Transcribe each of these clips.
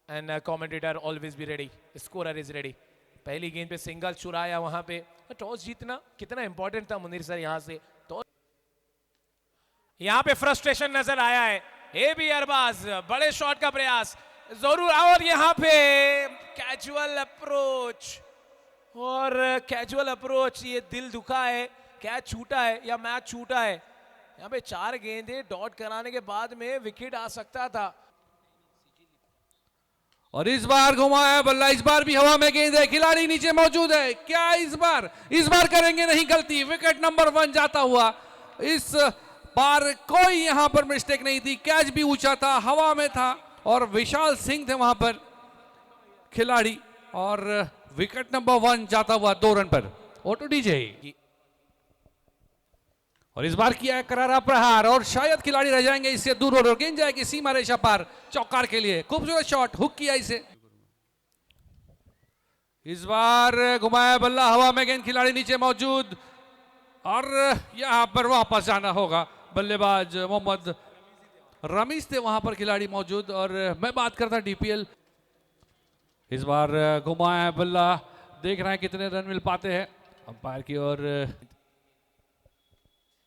And commentator always be ready, scorer is ready. पहली गेंद पे सिंगल चुराया वहां पे। टॉस जीतना कितना इंपॉर्टेंट था मुनीर सर यहां से। तो यहां पे फ्रस्ट्रेशन नजर आया है। ए बी अरबाज बड़े शॉट का प्रयास जरूर, और यहां पे कैजुअल अप्रोच, और कैजुअल अप्रोच, ये दिल दुखा है। कैच छूटा है या मैच छूटा है। यहाँ पे 4 गेंदें डॉट कराने के बाद में विकेट आ सकता था। और इस बार घुमाया बल्ला, इस बार भी हवा में गेंद है, खिलाड़ी नीचे मौजूद है। क्या इस बार करेंगे नहीं गलती। विकेट नंबर 1 जाता हुआ। इस बार कोई यहां पर मिस्टेक नहीं थी। कैच भी ऊंचा था, हवा में था, और विशाल सिंह थे वहां पर खिलाड़ी, और विकेट नंबर 1 जाता हुआ 2 रन पर। Auto DJ. और इस बार किया है करारा प्रहार, और शायद खिलाड़ी रह जाएंगे इससे दूर, और गेंद जाएगी सीमा रेखा पार चौकार के लिए। खूबसूरत शॉट, हुक किया इसे। इस बार घुमाया बल्ला, हवा में गेंद, खिलाड़ी नीचे मौजूद, और यहां पर वापस जाना होगा। बल्लेबाज मोहम्मद रमीज थे वहां पर खिलाड़ी मौजूद, और मैं बात करता डीपीएल। इस बार घुमाया बल्ला, देख रहे हैं कितने रन मिल पाते हैं अंपायर की ओर।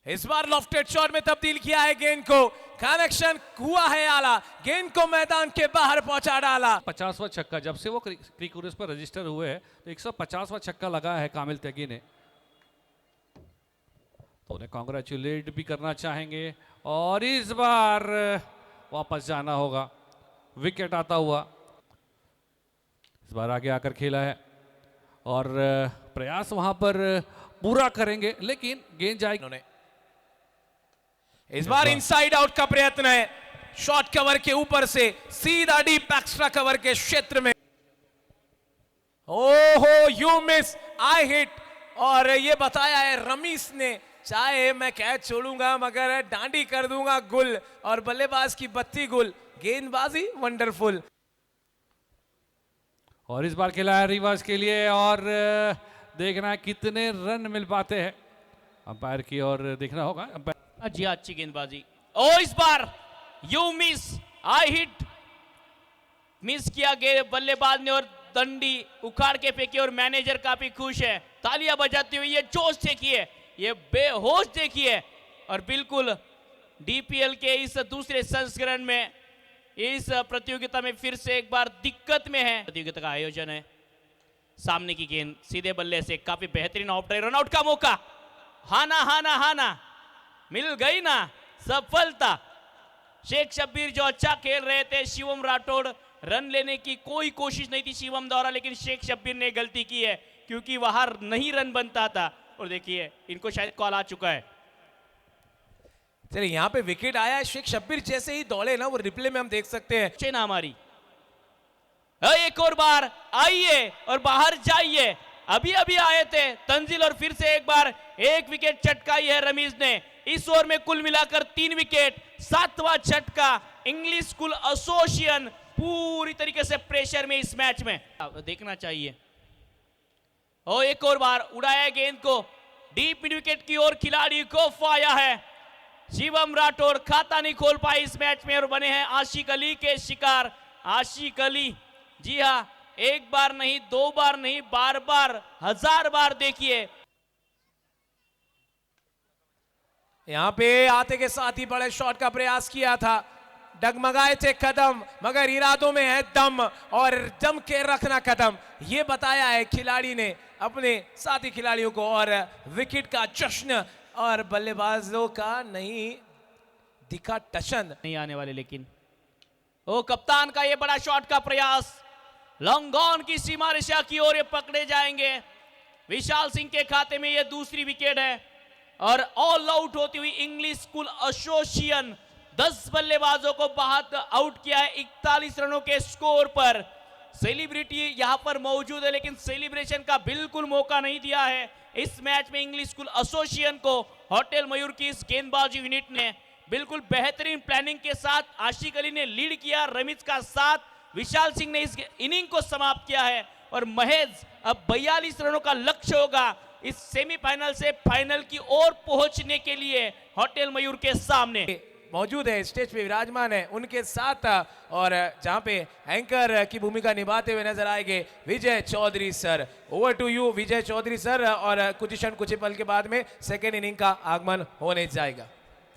इस बार लॉफ्टेड शॉट में तब्दील किया है गेंद को, कनेक्शन हुआ है आला, गेंद को मैदान के बाहर पहुंचा डाला। 50वां छक्का, जब से वो क्रिक उरेस पर रजिस्टर हुए हैं तो 150वां छक्का लगा है कामिल त्यागी ने, तो उन्हें कांग्रेचुलेट भी करना चाहेंगे। और इस बार वापस जाना होगा, विकेट आता हुआ। इस बार आगे आकर खेला है, और प्रयास वहां पर पूरा करेंगे, लेकिन गेंद जाएगी। इस बार इनसाइड आउट का प्रयत्न है, शॉर्ट कवर के ऊपर से सीधा डीप एक्स्ट्रा कवर के क्षेत्र में। ओहो, यू मिस, आई हिट, और ये बताया है रमीज ने, चाहे मैं कैच छोड़ूंगा मगर डांडी कर दूंगा गुल, और बल्लेबाज की बत्ती गुल, गेंदबाजी वंडरफुल। और इस बार खेला है रिवर्स के लिए, और देखना है कितने रन मिल पाते हैं अंपायर की ओर देखना होगा। जी अच्छी गेंदबाजी, और इस बार you miss, I hit, miss किया गया बल्लेबाज ने, और दंडी उखाड़ के फेंकी, और मैनेजर काफी खुश है, तालियां बजाते हुए। ये जोश देखिए, ये बेहोश देखिए, और बिल्कुल डीपीएल के इस दूसरे संस्करण में, इस प्रतियोगिता में फिर से एक बार दिक्कत में है। प्रतियोगिता का आयोजन है, सामने की गेंद सीधे बल्ले से, काफी बेहतरीन आउट, रनआउट का मौका, हाना हाना हाना, मिल गई ना सफलता। शेख शब्बीर जो अच्छा खेल रहे थे, शिवम राठौड़, रन लेने की कोई कोशिश नहीं थी शिवम द्वारा, लेकिन शेख शब्बीर ने गलती की है, क्योंकि वहां नहीं रन बनता था। और देखिए इनको शायद कॉल आ चुका है। चलिए यहाँ पे विकेट आया है, शेख शब्बीर जैसे ही दौड़े ना, वो रिप्ले में हम देख सकते हैं। चेना हमारी एक और बार आइए और बाहर जाइए, अभी अभी आए थे तंजील, और फिर से एक बार एक विकेट चटकाई है रमीज ने। इस ओवर में कुल मिलाकर 3 विकेट, 7वां झटका। इंग्लिश स्कूल एसोसिएशन पूरी तरीके से प्रेशर में इस मैच में, देखना चाहिए। और एक और बार उड़ाया गेंद को डीप मिड विकेट की ओर, खिलाड़ी को फाया है। शिवम राठौड़ खाता नहीं खोल पाए इस मैच में, और बने हैं आशिक अली के शिकार। आशिक अली, जी हां, एक बार नहीं, 2 बार नहीं, बार बार, 1000 बार देखिए। यहां पे आते के साथ ही बड़े शॉट का प्रयास किया था, डगमगाए थे कदम, मगर इरादों में है दम, और दम के रखना कदम, ये बताया है खिलाड़ी ने अपने साथी खिलाड़ियों को। और विकेट का जश्न, और बल्लेबाजों का नहीं दिखा टशन, नहीं आने वाले, लेकिन ओ कप्तान का ये बड़ा शॉट का प्रयास, लॉन्ग ऑन की सीमा रेखा की ओर ये पकड़े जाएंगे। विशाल सिंह के खाते में ये दूसरी विकेट है, और ऑल आउट होती हुई इंग्लिश स्कूल एसोसिएशन 10 बल्लेबाजों को बाहर आउट किया है 41 रनों के स्कोर पर। सेलिब्रिटी यहां पर मौजूद है, लेकिन सेलिब्रेशन का बिल्कुल मौका नहीं दिया है इस मैच में इंग्लिश स्कूल एसोसिएशन को। होटल मयूर की इस गेंदबाजी यूनिट ने बिल्कुल बेहतरीन प्लानिंग के साथ, आशिक अली ने लीड किया, रमीज का साथ, विशाल सिंह ने इस इनिंग को समाप्त किया है, और महज अब 42 रनों का लक्ष्य होगा इस सेमीफाइनल से फाइनल की ओर पहुंचने के लिए होटल मयूर के सामने। मौजूद है, स्टेज पे विराजमान है, उनके साथ और जहां पे एंकर की भूमिका निभाते हुए नजर आएंगे Vijay Chaudhary sir. Over to you Vijay Chaudhary sir, और कुछ क्षण कुछ पल के बाद में सेकेंड इनिंग का आगमन होने जाएगा।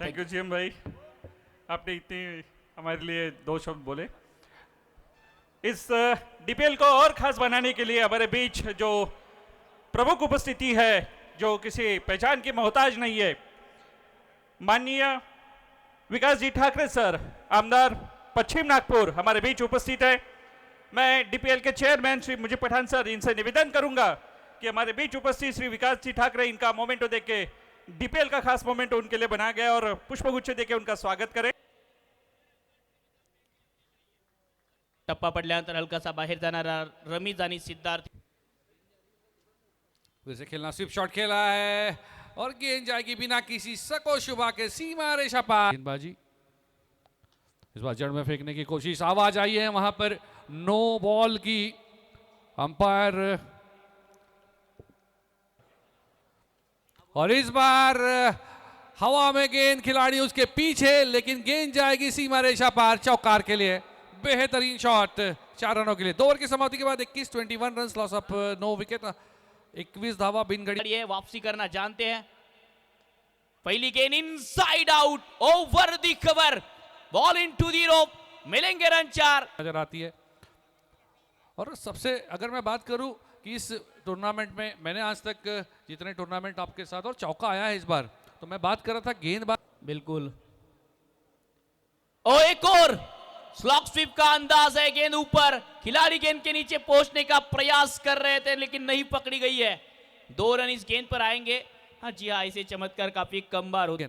थैंक यू जीएम भाई, आपने इतनी हमारे लिए 2 शब्द बोले। इस डीपीएल को और खास बनाने के लिए हमारे बीच जो प्रमुख उपस्थिति है, जो किसी पहचान की मोहताज नहीं है, माननीय विकास जी ठाकरे सर, आमदार पश्चिम नागपुर हमारे बीच उपस्थित है। मैं डीपीएल के चेयरमैन श्री मुजीब पठान सर, इनसे निवेदन करूंगा कि हमारे बीच उपस्थित श्री विकास जी ठाकरे इनका मोमेंटो देख के, डीपीएल का खास मोमेंटो उनके लिए बनाया गया, और पुष्पगुच्छ देके उनका स्वागत करें। टप्पा पडल्यानंतर हलकासा बाहेर जाणारा रमीज आणि सिद्धार्थ फिर से खेलना, स्विप शॉट खेला है और गेंद जाएगी बिना किसी सको शुभा के सीमा रेखा पार। गेंदबाजी इस बार जड़ में फेंकने की कोशिश, आवाज आई है वहां पर नो बॉल की। अंपायर और इस बार हवा में गेंद, खिलाड़ी उसके पीछे, लेकिन गेंद जाएगी सीमा रेखा पार चौकार के लिए। बेहतरीन शॉट 4 रनों के लिए। 2 ओवर की समाप्ति के बाद 21 रन, लॉस ऑफ 9 विकेट, 21 धावा बिन घड़ी। ये वापसी करना जानते हैं। पहली गेंद inside out, over the cover, ball into the rope, मिलेंगे रन 4 नजर आती है। और सबसे अगर मैं बात करूं कि इस टूर्नामेंट में मैंने आज तक जितने टूर्नामेंट आपके साथ, और चौका आया है इस बार, तो मैं बात कर रहा था गेंदबाज। बिल्कुल। ओ एक और स्लॉक स्वीप का अंदाज है, गेंद ऊपर, खिलाड़ी गेंद के नीचे पहुंचने का प्रयास कर रहे थे लेकिन नहीं पकड़ी गई है। 2 रन इस गेंद पर आएंगे। हाँ जी हाँ, ऐसे चमत्कार काफी कम बार होते।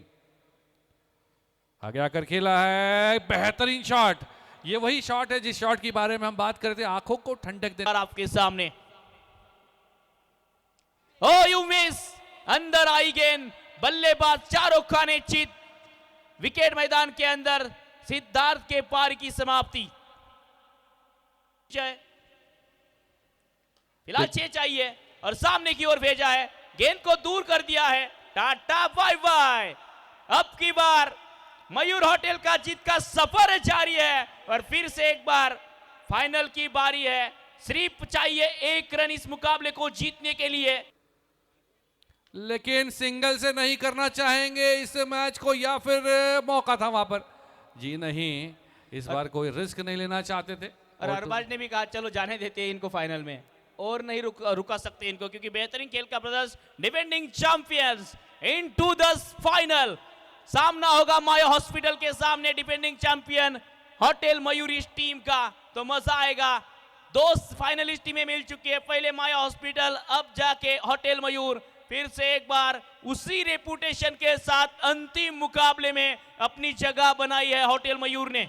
आगे आकर खेला है, बेहतरीन शॉट। ये वही शॉट है जिस शॉट के बारे में हम बात कर रहे थे, आंखों को ठंडक दे। आपके सामने ओ यू मिस, अंदर आई गेंद, बल्लेबाज चारों खाने चित, विकेट मैदान के अंदर, सिद्धार्थ के पार की समाप्ति। फिलहाल 6 चाहिए और सामने की ओर भेजा है, गेंद को दूर कर दिया है। Tata bye bye. अब की बार मयूर होटल का जीत का सफर जारी है और फिर से एक बार फाइनल की बारी है। सिर्फ चाहिए 1 रन इस मुकाबले को जीतने के लिए, लेकिन सिंगल से नहीं करना चाहेंगे इस मैच को, या फिर मौका था वहां पर? जी नहीं, इस बार कोई रिस्क नहीं लेना चाहते थे। और अरबाज ने भी कहा चलो जाने देते हैं इनको फाइनल में, और नहीं रुका सकते इनको, क्योंकि बेहतरीन खेल का प्रदर्शन, defending champions into the final. सामना होगा माया हॉस्पिटल के सामने, डिफेंडिंग चैंपियन होटल मयूर इस टीम का, तो मजा आएगा। 2 फाइनलिस्ट टीमें मिल चुकी है, पहले माया हॉस्पिटल, अब जाके होटल मयूर। फिर से एक बार उसी रेपुटेशन के साथ अंतिम मुकाबले में अपनी जगह बनाई है होटल मयूर ने।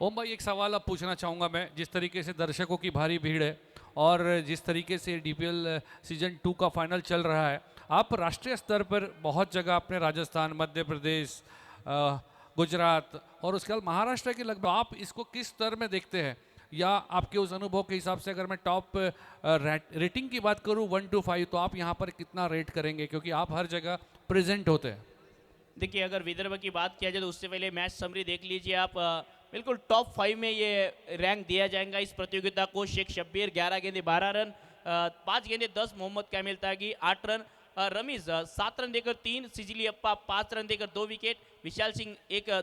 ओम भाई, एक सवाल अब पूछना चाहूंगा मैं। जिस तरीके से दर्शकों की भारी भीड़ है और जिस तरीके से डीपीएल सीजन 2 का फाइनल चल रहा है, आप राष्ट्रीय स्तर पर बहुत जगह अपने राजस्थान, मध्य प्रदेश, गुजरात और उसके बाद महाराष्ट्र के लगभग, आप इसको किस स्तर में देखते हैं? या आपके उस अनुभव के हिसाब से अगर मैं टॉप रेटिंग की बात करूं 1 to 5, तो आप यहां पर कितना रेट करेंगे, क्योंकि आप हर जगह प्रेजेंट होते हैं? देखिए, अगर विदर्भ की बात किया जाए तो उससे पहले मैच समरी देख लीजिए आप। बिल्कुल टॉप 5 में ये रैंक दिया जाएगा इस प्रतियोगिता को। शेख शब्बीर 11 गेंदे 12 रन, 5 गेंदे 10, मोहम्मद कामिल तागी 8 रन, रमीज 7 रन देकर 3, सिजिली अप्पा 5 रन देकर 2 विकेट, विशाल सिंह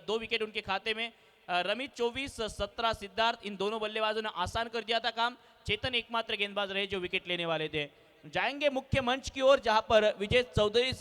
2 विकेट उनके खाते में, रमीज 24, 17 सिद्धार्थ। इन दोनों बल्लेबाजों ने आसान कर दिया था काम। चेतन एकमात्र गेंदबाज रहे जो विकेट लेने वाले थे। जाएंगे मुख्य मंच की ओर, जहां पर विजय चौधरी